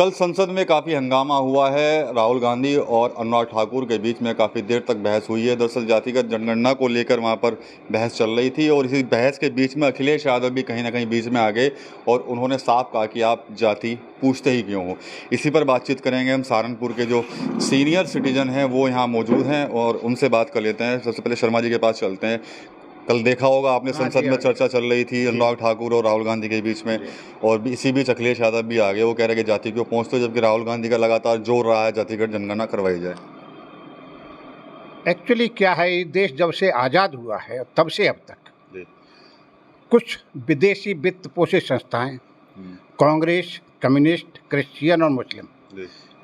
कल संसद में काफ़ी हंगामा हुआ है। राहुल गांधी और अनुराग ठाकुर के बीच में काफ़ी देर तक बहस हुई है। दरअसल जातिगत जनगणना को लेकर वहां पर बहस चल रही थी और इसी बहस के बीच में अखिलेश यादव भी कहीं ना कहीं बीच में आ गए और उन्होंने साफ कहा कि आप जाति पूछते ही क्यों हो। इसी पर बातचीत करेंगे हम। सहारनपुर के जो सीनियर सिटीजन हैं वो यहाँ मौजूद हैं और उनसे बात कर लेते हैं। सबसे पहले शर्मा जी के पास चलते हैं। कल देखा होगा आपने, संसद में चर्चा चल रही थी अनुराग ठाकुर और राहुल गांधी के बीच में, और इसी बीच अखिलेश यादव भी आ गए। वो कह रहे हैं कि जाति क्यों पहुंचते हो, जबकि राहुल गांधी का लगातार जोर रहा है जातिगत जनगणना करवाई जाए। एक्चुअली क्या है, ये देश जब से आज़ाद हुआ है तब से अब तक कुछ विदेशी वित्त पोषित संस्थाएं, कांग्रेस, कम्युनिस्ट, क्रिश्चियन और मुस्लिम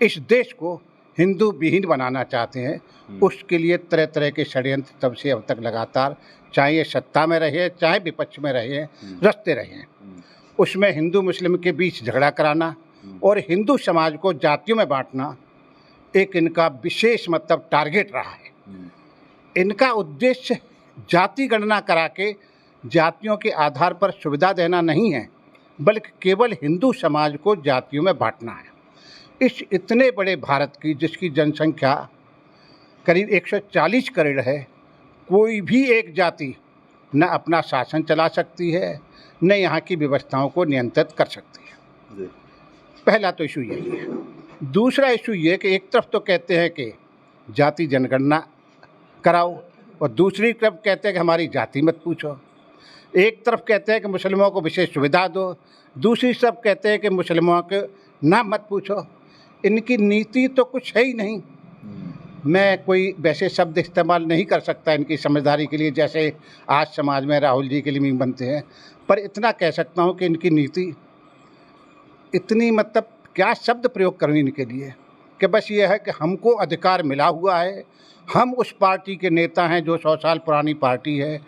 इस देश को हिंदू विहीन बनाना चाहते हैं। उसके लिए तरह तरह के षड्यंत्र तब से अब तक लगातार, चाहे ये सत्ता में रहे चाहे विपक्ष में रहे, रचते रहे। उसमें हिंदू मुस्लिम के बीच झगड़ा कराना और हिंदू समाज को जातियों में बांटना एक इनका विशेष मतलब टारगेट रहा है। इनका उद्देश्य जाति गणना करा के जातियों के आधार पर सुविधा देना नहीं है, बल्कि केवल हिंदू समाज को जातियों में बांटना है। इस इतने बड़े भारत की, जिसकी जनसंख्या करीब 140 करोड़ है, कोई भी एक जाति न अपना शासन चला सकती है, न यहाँ की व्यवस्थाओं को नियंत्रित कर सकती है। पहला तो इशू यही है। दूसरा इशू ये कि एक तरफ तो कहते हैं कि जाति जनगणना कराओ और दूसरी तरफ कहते हैं कि हमारी जाति मत पूछो। एक तरफ कहते हैं कि मुसलमानों को विशेष सुविधा दो, दूसरी तरफ कहते हैं कि मुसलमानों के नाम मत पूछो। इनकी नीति तो कुछ है ही नहीं। मैं कोई वैसे शब्द इस्तेमाल नहीं कर सकता इनकी समझदारी के लिए, जैसे आज समाज में राहुल जी के लिए मीम बनते हैं, पर इतना कह सकता हूँ कि इनकी नीति इतनी, मतलब क्या शब्द प्रयोग करूँ इनके लिए, कि बस ये है कि हमको अधिकार मिला हुआ है, हम उस पार्टी के नेता हैं जो 100 साल पुरानी पार्टी है,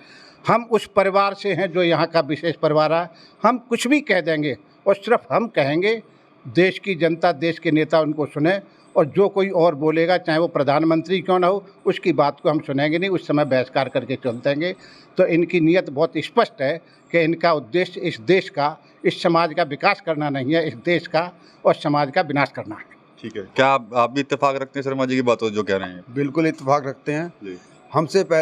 हम उस परिवार से हैं जो यहाँ का विशेष परिवार है, हम कुछ भी कह देंगे और सिर्फ हम कहेंगे, देश की जनता, देश के नेता उनको सुने, और जो कोई और बोलेगा चाहे वो प्रधानमंत्री क्यों ना हो, उसकी बात को हम सुनेंगे नहीं, उस समय बहिष्कार करके चल देंगे। तो इनकी नीयत बहुत स्पष्ट है कि इनका उद्देश्य इस देश का, इस समाज का विकास करना नहीं है, इस देश का और समाज का विनाश करना है। ठीक है, क्या आप भी इत्तेफाक रखते हैं शर्मा जी की बातों जो कह रहे हैं? बिल्कुल इत्तेफाक रखते हैं।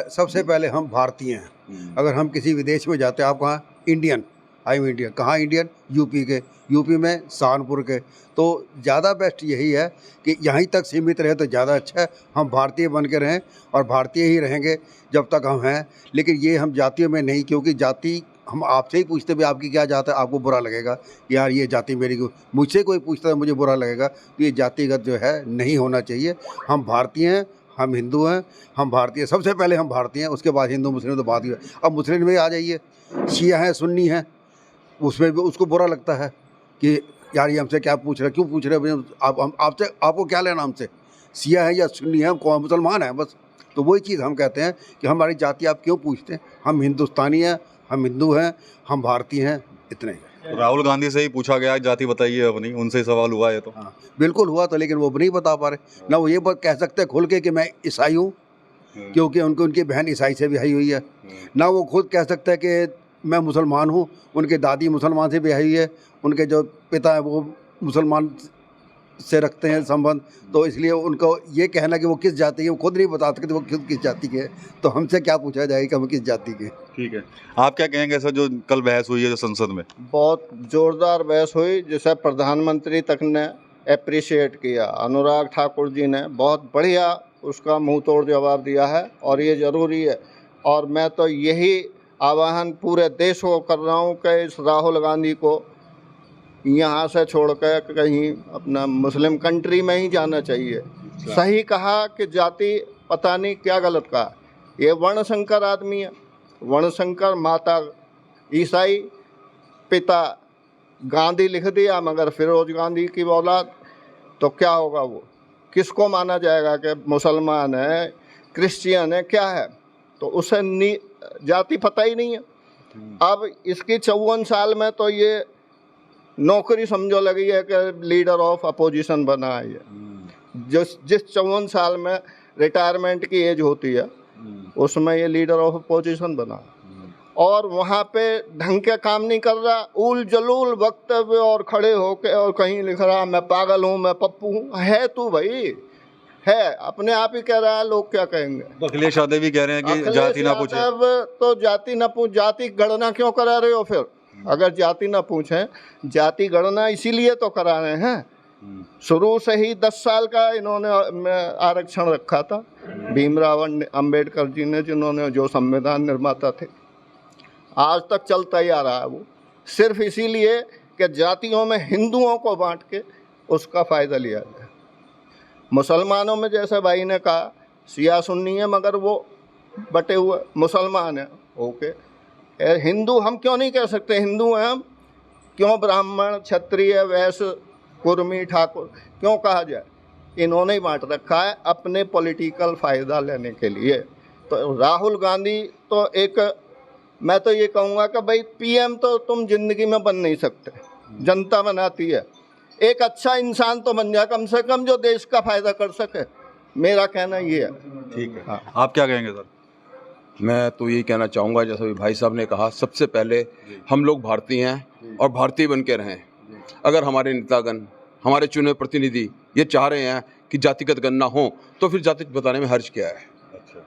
सबसे पहले हम भारतीय हैं। अगर हम किसी विदेश में जाते हैं, आप कहाँ? Indian, I am Indian. कहाँ इंडियन? यूपी के, यूपी में सहारनपुर के। तो ज़्यादा बेस्ट यही है कि यहीं तक सीमित रहे तो ज़्यादा अच्छा है। हम भारतीय बन के रहें और भारतीय ही रहेंगे जब तक हम हैं। लेकिन ये हम जातियों में नहीं, क्योंकि जाति हम आपसे ही पूछते भी आपकी क्या जात है, आपको बुरा लगेगा यार ये जाति मेरी को। मुझसे कोई पूछता है मुझे बुरा लगेगा। तो ये जातिगत जो है नहीं होना चाहिए। हम भारतीय हैं, हम हिंदू हैं, हम भारतीय। सबसे पहले हम भारतीय हैं, उसके बाद हिंदू मुस्लिम तो बात ही है। अब मुस्लिम में आ जाइए, शिया हैं, सुन्नी हैं, उसमें भी उसको बुरा लगता है कि यार ये हमसे क्या पूछ रहे, क्यों पूछ रहे हैं आपसे, आपको क्या लेना हमसे, शिया है या सुन्नी है, कौन मुसलमान है बस। तो वही चीज़ हम कहते हैं कि हमारी जाति आप क्यों पूछते हैं। हम हिंदुस्तानी हैं, हम हिंदू हैं, हम भारतीय हैं, इतने ही। राहुल गांधी से ही पूछा गया जाति बताइए अपनी, उनसे सवाल हुआ है तो? हाँ बिल्कुल हुआ था, लेकिन वो नहीं बता पा रहे ना। वो ये बात कह सकते हैं खुल के कि मैं ईसाई हूँ, क्योंकि उनकी बहन ईसाई से ब्याही हुई है। ना वो खुद कह सकते हैं कि मैं मुसलमान हूँ, उनके दादी मुसलमान से ब्याही है, उनके जो पिता है वो मुसलमान से रखते हैं संबंध। तो इसलिए उनको ये कहना कि वो किस जाति के, वो खुद नहीं बता सकते वो खुद किस जाति के। तो हमसे क्या पूछा जाएगा कि हम किस जाति के। ठीक है, आप क्या कहेंगे सर, जो कल बहस हुई है जो संसद में? बहुत जोरदार बहस हुई, जिसे प्रधानमंत्री तक ने अप्रिशिएट किया। अनुराग ठाकुर जी ने बहुत बढ़िया उसका मुंह तोड़ जवाब दिया है और ये ज़रूरी है। और मैं तो यही आह्वान पूरे देश को कर रहा हूँ कि इस राहुल गांधी को यहाँ से छोड़ कर कहीं अपना मुस्लिम कंट्री में ही जाना चाहिए। सही कहा कि जाति पता नहीं क्या गलत कहा। ये वर्णशंकर आदमी है, वर्णशंकर, माता ईसाई, पिता गांधी लिख दिया, मगर फिरोज गांधी की औलाद। तो क्या होगा, वो किसको माना जाएगा कि मुसलमान है, क्रिश्चियन है, क्या है? तो उसे जाति पता ही नहीं है। अब इसकी 54 साल में तो ये नौकरी समझो लगी है कि लीडर ऑफ अपोजिशन बना है ये। जिस 54 साल में रिटायरमेंट की एज होती है, उसमें ये लीडर ऑफ अपोजिशन बना। और वहाँ पे ढंग के काम नहीं कर रहा, उल जलूल वक्तव्य और खड़े होके और कहीं लिख रहा मैं पागल हूँ, मैं पप्पू हूँ। है तू भाई, है, अपने आप ही कह रहा है, लोग क्या कहेंगे। तो अखिलेश यादव भी कह रहे हैं कि जाति ना पूछे। अब तो जाति ना पूछ, जाति गणना क्यों करा रहे हो फिर? अगर जाति ना पूछें, जाति गणना इसीलिए तो करा रहे हैं। शुरू से ही 10 साल का इन्होंने आरक्षण रखा था, भीमराव अंबेडकर जी ने, जिन्होंने, जो संविधान निर्माता थे। आज तक चलता ही आ रहा है वो, सिर्फ इसीलिए कि जातियों में हिंदुओं को बांट के उसका फ़ायदा लिया जाए। मुसलमानों में जैसे भाई ने कहा शिया सुन्नी है, मगर वो बटे हुए मुसलमान हैं, ओके। हिंदू हम क्यों नहीं कह सकते? हिंदू हैं हम, क्यों ब्राह्मण, क्षत्रिय, वैश्य, कुर्मी, ठाकुर क्यों कहा जाए? इन्होंने ही बांट रखा है अपने पॉलिटिकल फ़ायदा लेने के लिए। तो राहुल गांधी तो एक, मैं तो ये कहूँगा कि भाई पीएम तो तुम जिंदगी में बन नहीं सकते, जनता बनाती है। एक अच्छा इंसान तो बन जाए कम से कम, जो देश का फायदा कर सके। मेरा कहना ये है। ठीक है, हाँ। आप क्या कहेंगे सर? मैं तो यही कहना चाहूँगा, जैसा भी भाई साहब ने कहा, सबसे पहले हम लोग भारतीय हैं और भारतीय बन के रहें। अगर हमारे नेतागण, हमारे चुने प्रतिनिधि ये चाह रहे हैं कि जातिगत गणना हो, तो फिर जाति बताने में हर्ज क्या है? अच्छा,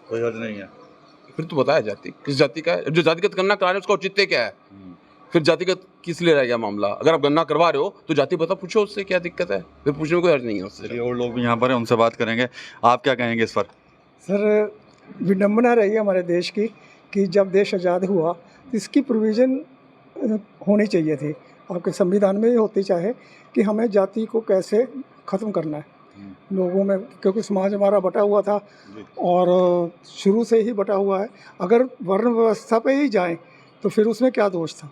कोई हर्ज नहीं है। फिर तो बताया जाति किस जाति का है, जो जातिगत गणना करा रहे हैं उसका औचित्य क्या है? फिर जातिगत किस लिए रह गया मामला? अगर आप गणना करवा रहे हो तो जाति पता पूछो, उससे क्या दिक्कत है? फिर पूछने में कोई हर्ज नहीं है उससे। और लोग भी यहाँ पर हैं, उनसे बात करेंगे। आप क्या कहेंगे इस पर? सर, विडम्बना रही हमारे देश की कि जब देश आज़ाद हुआ तो इसकी प्रोविज़न होनी चाहिए थी, आपके संविधान में ही होती चाहे, कि हमें जाति को कैसे ख़त्म करना है लोगों में, क्योंकि समाज हमारा बटा हुआ था और शुरू से ही बटा हुआ है। अगर वर्ण व्यवस्था पे ही जाएं तो फिर उसमें क्या दोष था?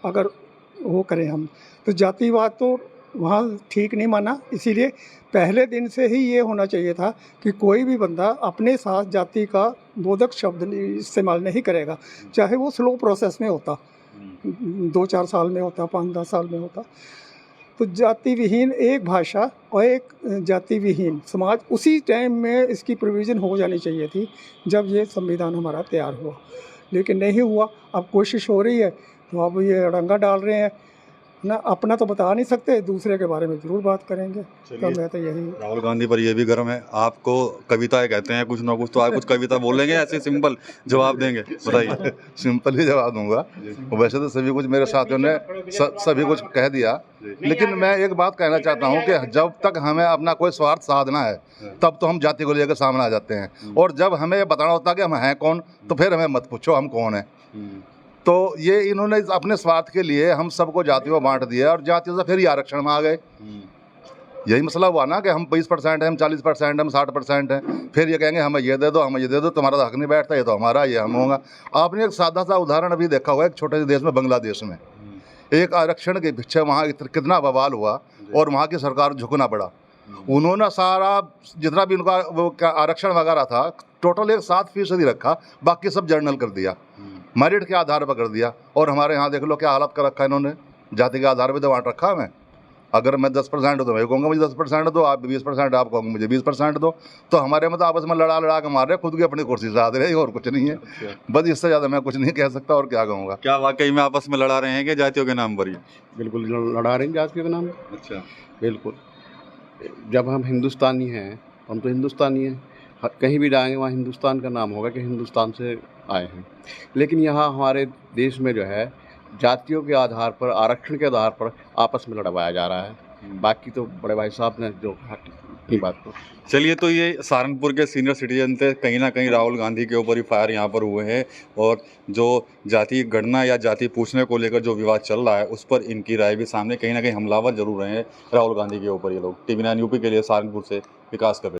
अगर वो करें हम तो जातिवाद तो वहाँ ठीक नहीं माना। इसीलिए पहले दिन से ही ये होना चाहिए था कि कोई भी बंदा अपने साथ जाति का बोधक शब्द इस्तेमाल नहीं करेगा, चाहे वो स्लो प्रोसेस में होता, 2-4 साल में होता, 5-10 साल में होता। तो जाति विहीन एक भाषा और एक जाति विहीन समाज, उसी टाइम में इसकी प्रोविज़न हो जानी चाहिए थी जब ये संविधान हमारा तैयार हुआ, लेकिन नहीं हुआ। अब कोशिश हो रही है तो अब ये अड़ंगा डाल रहे हैं ना, अपना तो बता नहीं सकते, दूसरे के बारे में ज़रूर बात करेंगे। तो मैं तो यही, राहुल गांधी पर ये भी गर्म है, आपको कविताएं कहते हैं कुछ ना कुछ, तो आप कुछ कविता बोलेंगे, ऐसे सिंपल जवाब देंगे? बताइए। सिंपल ही जवाब दूंगा। वैसे तो सभी कुछ मेरे साथियों ने सभी कुछ कह दिया, लेकिन मैं एक बात कहना चाहता हूँ कि जब तक हमें अपना कोई स्वार्थ साधना है तब तो हम जाति को लेकर सामने आ जाते हैं, और जब हमें बताना होता है कि हम हैं कौन, तो फिर हमें मत पूछो हम कौन हैं। तो ये इन्होंने अपने स्वार्थ के लिए हम सबको जातियों बांट दिया, और जातियों से फिर ही आरक्षण में आ गए। यही मसला हुआ ना कि हम 20% हैं, हम 40% हम 60% हैं, फिर ये कहेंगे हमें ये दे दो, हमें ये दे दो, तुम्हारा हक नहीं बैठता, ये तो हमारा, ये हम होगा। आपने एक सादा सा उदाहरण अभी देखा हुआ, एक छोटे से देश में, बांग्लादेश में, एक आरक्षण के पीछे वहाँ कितना बवाल हुआ और वहाँ की सरकार झुकना पड़ा। उन्होंने सारा जितना भी उनका वो आरक्षण वगैरह था, टोटल एक 7% रखा, बाकी सब जर्नल कर दिया, मेरिट के आधार पर कर दिया। और हमारे यहाँ देख लो क्या हालत कर रखा है इन्होंने, जाति के आधार पर तो बांट रखा है हमें। अगर मैं 10% तो मैं कहूँगा मुझे 10% दो, आप 20%, आप कहोगे मुझे 20% दो, तो हमारे में तो आपस में लड़ा के मार रहे, खुद की अपनी कुर्सी से आते रहे, और कुछ नहीं है। बस इससे ज़्यादा मैं कुछ नहीं कह सकता, और क्या कहूँगा। क्या वाकई में आपस में लड़ा रहे हैं कि जातियों के नाम पर ही? बिल्कुल लड़ा रहे हैं जातियों के नाम। अच्छा, बिल्कुल। जब हम हिंदुस्तानी हैं, हम तो हिंदुस्तानी हैं, कहीं भी जाएंगे वहाँ हिंदुस्तान का नाम होगा कि हिंदुस्तान से आए हैं। लेकिन यहाँ हमारे देश में जो है जातियों के आधार पर, आरक्षण के आधार पर आपस में लड़वाया जा रहा है। बाकी तो बड़े भाई साहब ने जो की बात को, चलिए, तो ये सहारनपुर के सीनियर सिटीजन थे, कहीं ना कहीं राहुल गांधी के ऊपर ही फायर यहाँ पर हुए हैं, और जो जाति गणना या जाति पूछने को लेकर जो विवाद चल रहा है उस पर इनकी राय भी सामने कहीं ना कहीं हमलावर जरूर रहे हैं राहुल गांधी के ऊपर ये लोग। TV9 यूपी के लिए सहारनपुर से विकास कर रहे हैं।